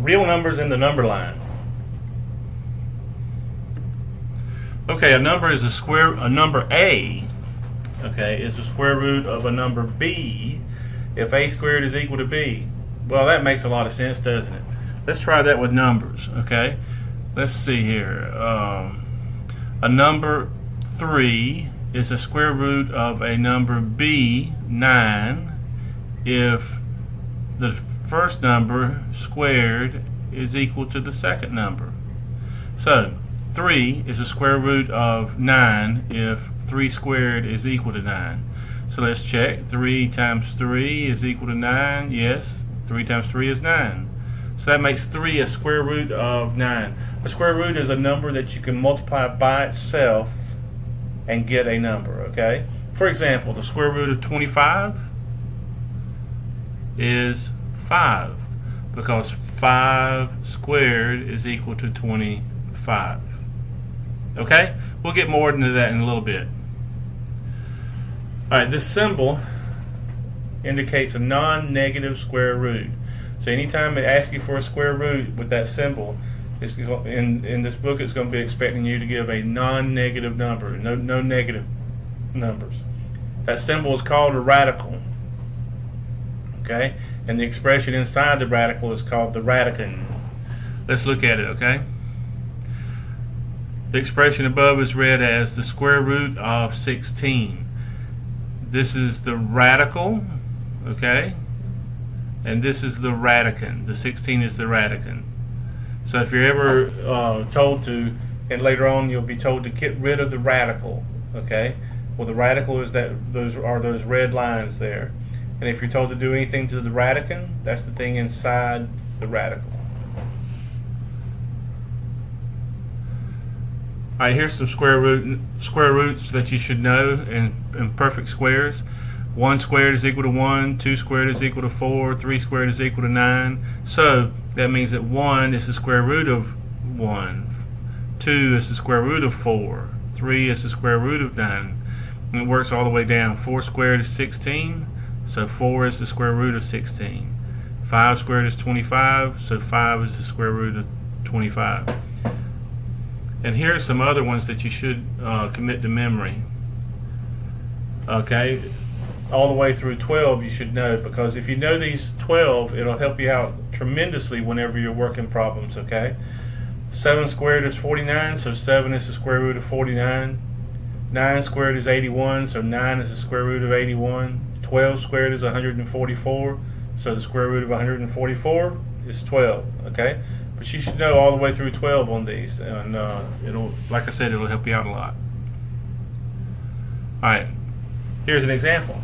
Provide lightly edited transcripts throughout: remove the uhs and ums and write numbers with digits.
real numbers in the number line. Okay, a number is a number A, okay, is the square root of a number B if A squared is equal to B. Well, that makes a lot of sense, doesn't it? Let's try that with numbers, okay? Let's see here. A number 3 is a square root of a number B, 9, if the first number squared is equal to the second number. So 3 is a square root of 9 if 3 squared is equal to 9. So let's check. 3 times 3 is equal to 9. Yes, 3 times 3 is 9. So that makes 3 a square root of 9. A square root is a number that you can multiply by itself and get a number, okay? For example, the square root of 25 is 5, because 5 squared is equal to 25. Okay? We'll get more into that in a little bit. Alright, this symbol indicates a non-negative square root. So anytime it asks you for a square root with that symbol, it's in this book it's going to be expecting you to give a non-negative number, no negative numbers. That symbol is called a radical. Okay? And the expression inside the radical is called the radicand. Let's look at it, okay? The expression above is read as the square root of 16. This is the radical, okay? And this is the radicand. The 16 is the radicand. So if you're ever told to, and later on you'll be told to get rid of the radical, okay? Well, the radical is those red lines there. And if you're told to do anything to the radicand, that's the thing inside the radical. Alright, here's some square roots that you should know in perfect squares. 1 squared is equal to 1, 2 squared is equal to 4, 3 squared is equal to 9. So that means that 1 is the square root of 1, 2 is the square root of 4, 3 is the square root of 9. And it works all the way down. 4 squared is 16, so 4 is the square root of 16. 5 squared is 25, so 5 is the square root of 25. And here are some other ones that you should commit to memory. Okay, all the way through 12 you should know, because if you know these 12, it'll help you out tremendously whenever you're working problems, okay? 7 squared is 49, so 7 is the square root of 49. 9 squared is 81, so 9 is the square root of 81. 12 squared is 144, so the square root of 144 is 12, okay? But you should know all the way through 12 on these, and it'll, like I said, it'll help you out a lot. Alright, here's an example.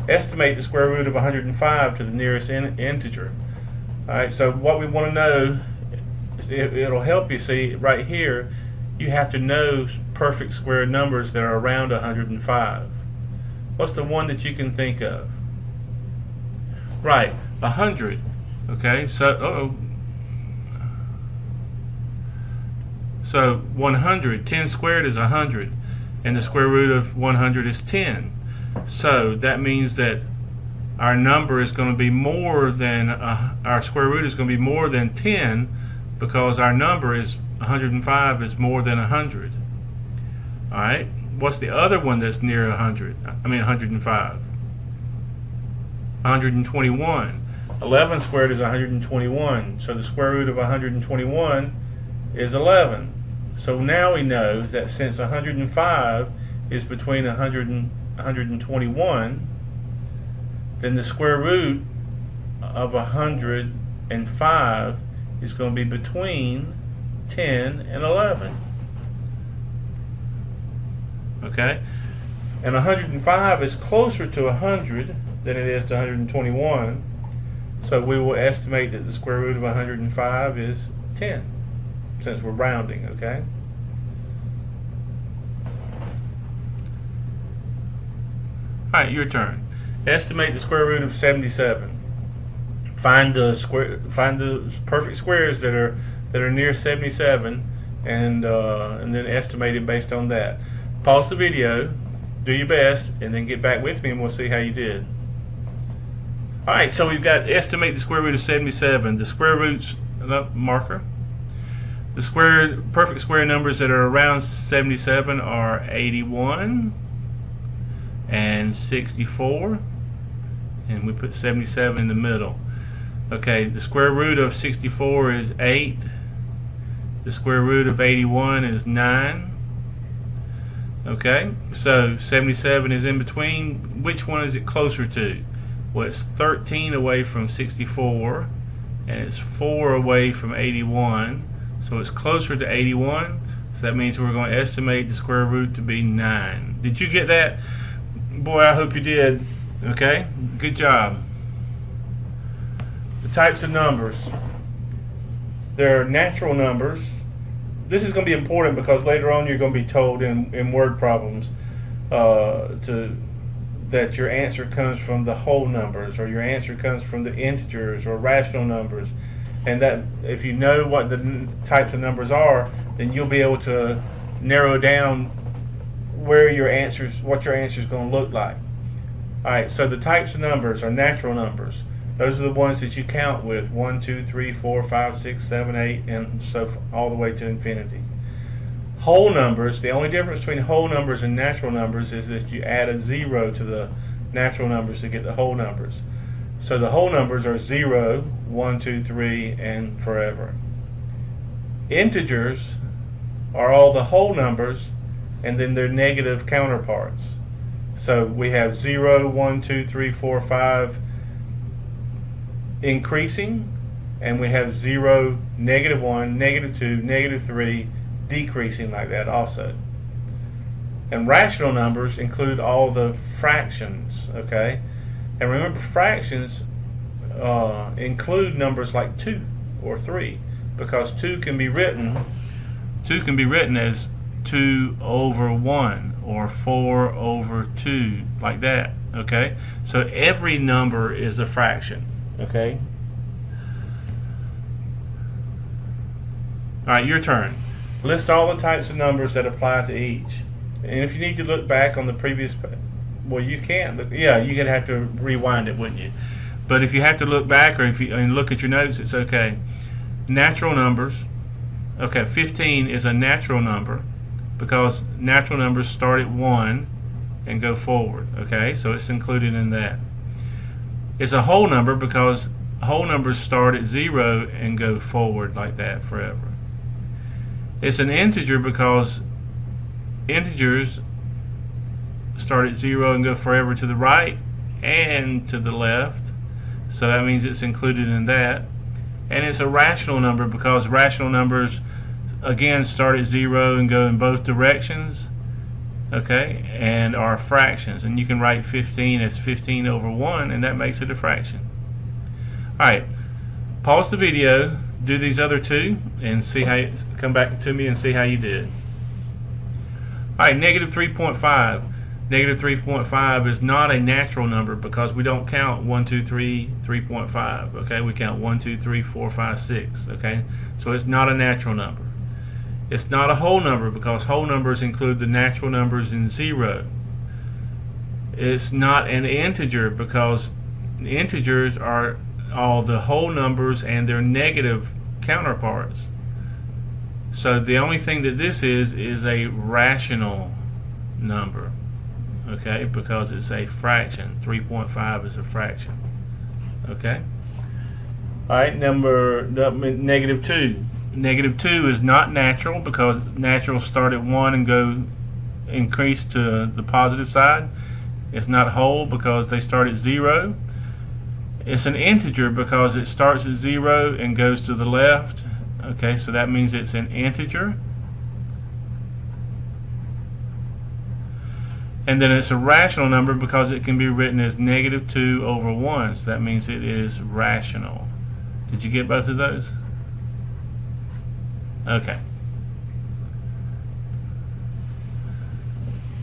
Estimate the square root of 105 to the nearest integer. Alright, so what we want to know, it'll help you see right here, you have to know perfect square numbers that are around 105. What's the one that you can think of? Right, 100. Okay, so, so 100, 10 squared is 100, and the square root of 100 is 10. So that means that our number is going to be more than, our square root is going to be more than 10, because our number is 105 is more than 100. Alright, what's the other one that's near 100? I mean 105. 121. 11 squared is 121, so the square root of 121 is 11. So now we know that since 105 is between 100 and 121, then the square root of 105 is going to be between 10 and 11. Okay? And 105 is closer to 100 than it is to 121. So we will estimate that the square root of 105 is 10, since we're rounding, okay? Alright, your turn. Estimate the square root of 77. Find the perfect squares that are near 77, and then estimate it based on that. Pause the video, do your best, and then get back with me and we'll see how you did. Alright, so we've got estimate the square root of 77. The square roots marker. The perfect square numbers that are around 77 are 81 and 64, and we put 77 in the middle. Okay, the square root of 64 is 8. The square root of 81 is 9. Okay, so 77 is in between. Which one is it closer to? Well, it's 13 away from 64, and it's 4 away from 81, so it's closer to 81. So that means we're going to estimate the square root to be 9. Did you get that? Boy, I hope you did. Okay, good job. The types of numbers. There are natural numbers. This is going to be important because later on you're going to be told in word problems that your answer comes from the whole numbers, or your answer comes from the integers or rational numbers, and that if you know what the types of numbers are, then you'll be able to narrow down what your answer is going to look like. Alright, so the types of numbers are natural numbers. Those are the ones that you count with 1, 2, 3, 4, 5, 6, 7, 8, and so all the way to infinity. Whole numbers, the only difference between whole numbers and natural numbers is that you add a 0 to the natural numbers to get the whole numbers. So the whole numbers are 0, 1, 2, 3, and forever. Integers are all the whole numbers and then their negative counterparts. So we have 0, 1, 2, 3, 4, 5 increasing, and we have 0, negative 1, negative 2, negative 3 decreasing like that also. And rational numbers include all the fractions, okay? And remember, fractions include numbers like 2 or 3, because 2 can be written as 2 over 1 or 4 over 2, like that, okay? So every number is a fraction, okay? Alright, your turn. List all the types of numbers that apply to each. And if you need to look back on the previous, well, you can. Yeah, you're going to have to rewind it, wouldn't you? But if you have to look back, or if you look at your notes, it's okay. Natural numbers. Okay, 15 is a natural number because natural numbers start at 1 and go forward. Okay, so it's included in that. It's a whole number because whole numbers start at 0 and go forward like that forever. It's an integer because integers start at 0 and go forever to the right and to the left, so that means it's included in that. And it's a rational number because rational numbers again start at 0 and go in both directions, okay, and are fractions. And you can write 15 as 15 over 1, and that makes it a fraction. Alright, pause the video, do these other two, and see how you, come back to me and see how you did. Alright, negative 3.5. Negative 3.5 is not a natural number because we don't count 1, 2, 3, 3.5. Okay, we count 1, 2, 3, 4, 5, 6. Okay, so it's not a natural number. It's not a whole number because whole numbers include the natural numbers in 0. It's not an integer because integers are all the whole numbers and their negative counterparts. So the only thing that this is a rational number, okay, because it's a fraction. 3.5 is a fraction. Okay. Alright, negative 2. Negative 2 is not natural because natural start at 1 and go increase to the positive side. It's not whole because they start at 0. It's an integer because it starts at 0 and goes to the left. Okay, so that means it's an integer. And then it's a rational number because it can be written as negative 2 over 1. So that means it is rational. Did you get both of those? Okay.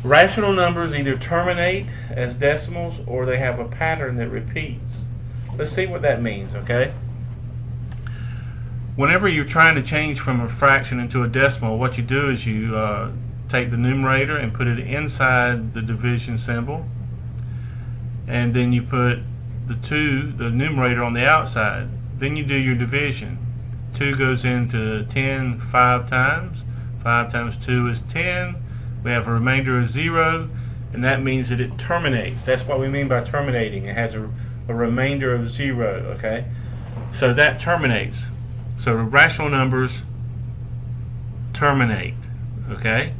Rational numbers either terminate as decimals or they have a pattern that repeats. Let's see what that means, okay? Whenever you're trying to change from a fraction into a decimal, what you do is you take the numerator and put it inside the division symbol, and then you put the numerator on the outside. Then you do your division. 2 goes into 10 5 times. 5 times 2 is 10. We have a remainder of 0, and that means that it terminates. That's what we mean by terminating. It has a remainder of 0, okay? So that terminates. So rational numbers terminate, okay?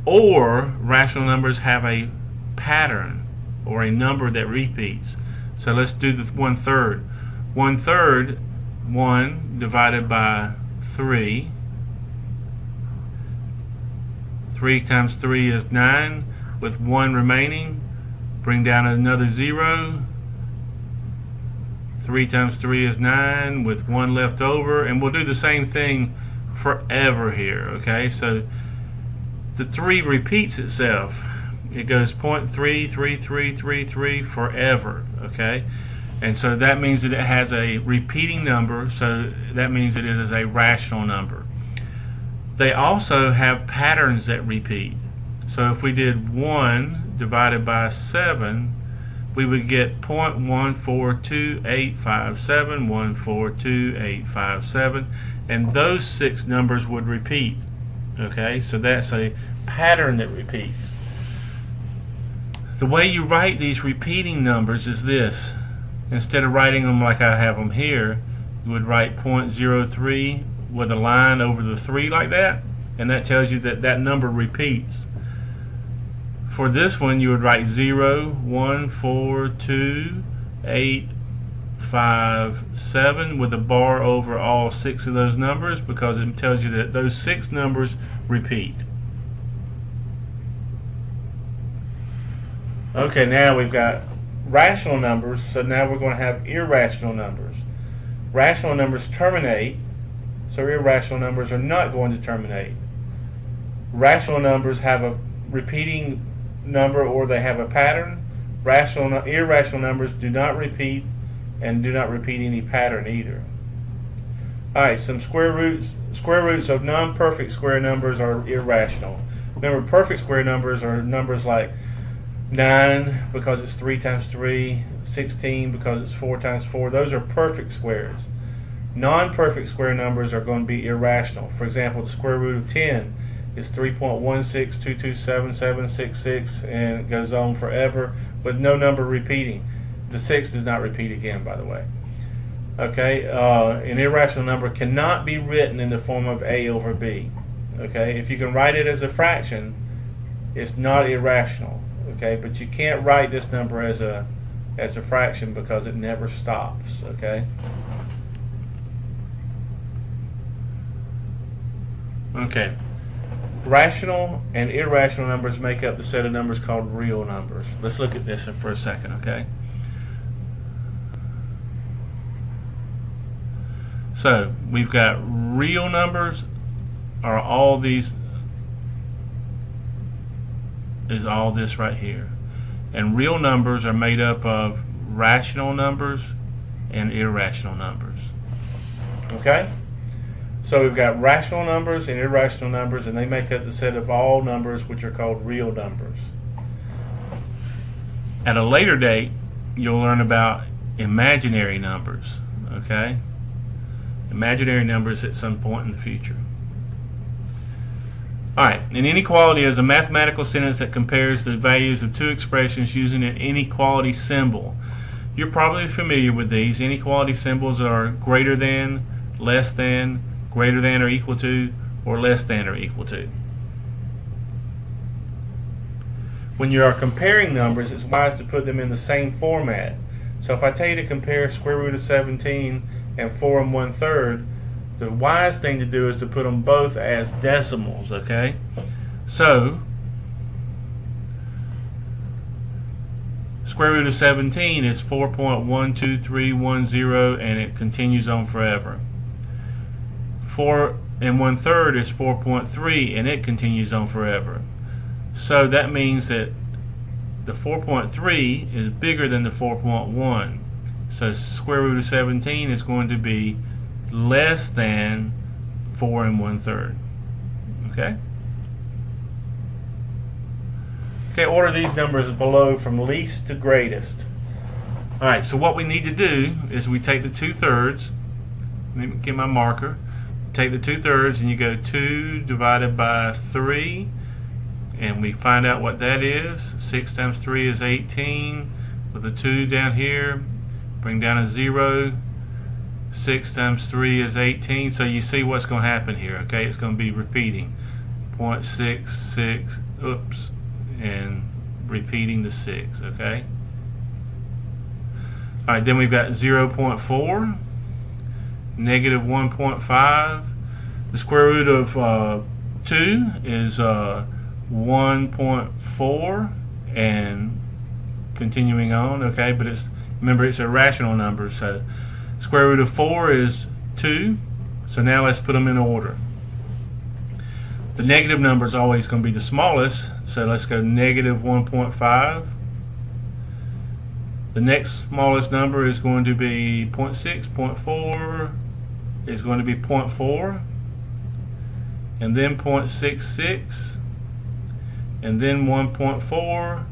Or rational numbers have a pattern or a number that repeats. So let's do the 1/3. 1/3, 1 divided by 3. 3 times 3 is 9, with 1 remaining. Bring down another 0. 3 times 3 is 9, with 1 left over. And we'll do the same thing forever here, okay? So the 3 repeats itself. It goes 0.33333 forever, okay? And so that means that it has a repeating number, so that means that it is a rational number. They also have patterns that repeat. So if we did 1 divided by 7, we would get 0.142857, 142,857, and those 6 numbers would repeat. Okay, so that's a pattern that repeats. The way you write these repeating numbers is this. Instead of writing them like I have them here, you would write 0.03 with a line over the 3 like that, and that tells you that that number repeats. For this one, you would write 0, 1, 4, 2, 8, 5, 7 with a bar over all 6 of those numbers, because it tells you that those 6 numbers repeat. Okay, now we've got rational numbers, so now we're going to have irrational numbers. Rational numbers terminate, so irrational numbers are not going to terminate. Rational numbers have a repeating number, or they have a pattern. Irrational numbers do not repeat, and do not repeat any pattern either. Alright, some square roots. Square roots of non-perfect square numbers are irrational. Remember, perfect square numbers are numbers like 9 because it's 3 times 3, 16 because it's 4 times 4. Those are perfect squares. Non-perfect square numbers are going to be irrational. For example, the square root of 10 is 3.162277766, and it goes on forever with no number repeating. The 6 does not repeat again, by the way. Okay, an irrational number cannot be written in the form of a over b. Okay, if you can write it as a fraction, it's not irrational. Okay, but you can't write this number as a fraction because it never stops. Okay. Okay. Rational and irrational numbers make up the set of numbers called real numbers. Let's look at this for a second, okay? So we've got real numbers are all these, is all this right here. And real numbers are made up of rational numbers and irrational numbers. Okay? So we've got rational numbers and irrational numbers, and they make up the set of all numbers, which are called real numbers. At a later date, you'll learn about imaginary numbers. Okay? Imaginary numbers at some point in the future. Alright, an inequality is a mathematical sentence that compares the values of two expressions using an inequality symbol. You're probably familiar with these. Inequality symbols are greater than, less than, greater than or equal to, or less than or equal to. When you are comparing numbers, it's wise to put them in the same format. So if I tell you to compare square root of 17 and 4 1/3, the wise thing to do is to put them both as decimals, okay? So, square root of 17 is 4.12310, and it continues on forever. 4 1/3 is 4.3, and it continues on forever. So that means that the 4.3 is bigger than the 4.1. So square root of 17 is going to be less than 4 1/3. Okay? Okay, order these numbers below from least to greatest. Alright, so what we need to do is we take the 2/3 Let me get my marker. Take the 2/3 and you go 2 divided by 3, and we find out what that is. 6 times 3 is 18. With a 2 down here, bring down a 0. 6 times 3 is 18. So you see what's going to happen here. Okay, it's going to be repeating 0.66, oops, and repeating the 6. Okay. All right, then we've got 0.4, negative 1.5. The square root of 2 is 1.4, and continuing on. Okay, but remember it's a rational number, so square root of 4 is 2. So now let's put them in order. The negative number is always going to be the smallest, so let's go negative 1.5. The next smallest number is going to be 0.6. 0.4 is going to be 0.4, and then 0.66, and then 1.4,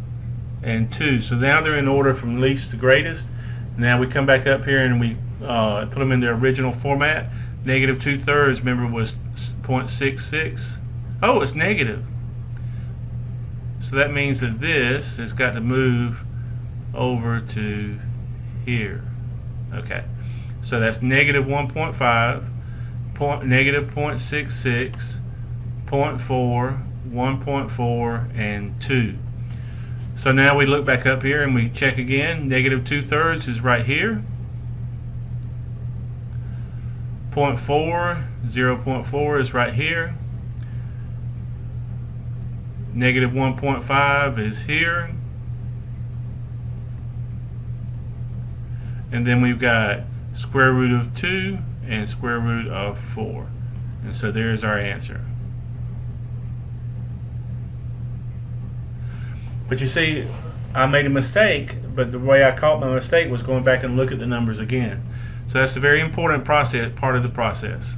and 2. So now they're in order from least to greatest. Now we come back up here and we put them in their original format. Negative 2/3, remember, was 0.66. Oh, it's negative. So that means that this has got to move over to here. Okay, so that's negative 1.5, negative 0.66, 0.4, 1.4, and 2. So now we look back up here and we check again. Negative 2/3 is right here. 0.4, 0.4 is right here. Negative 1.5 is here. And then we've got square root of 2 and square root of 4. And so there's our answer. But you see, I made a mistake, but the way I caught my mistake was going back and look at the numbers again. So that's a very important part of the process.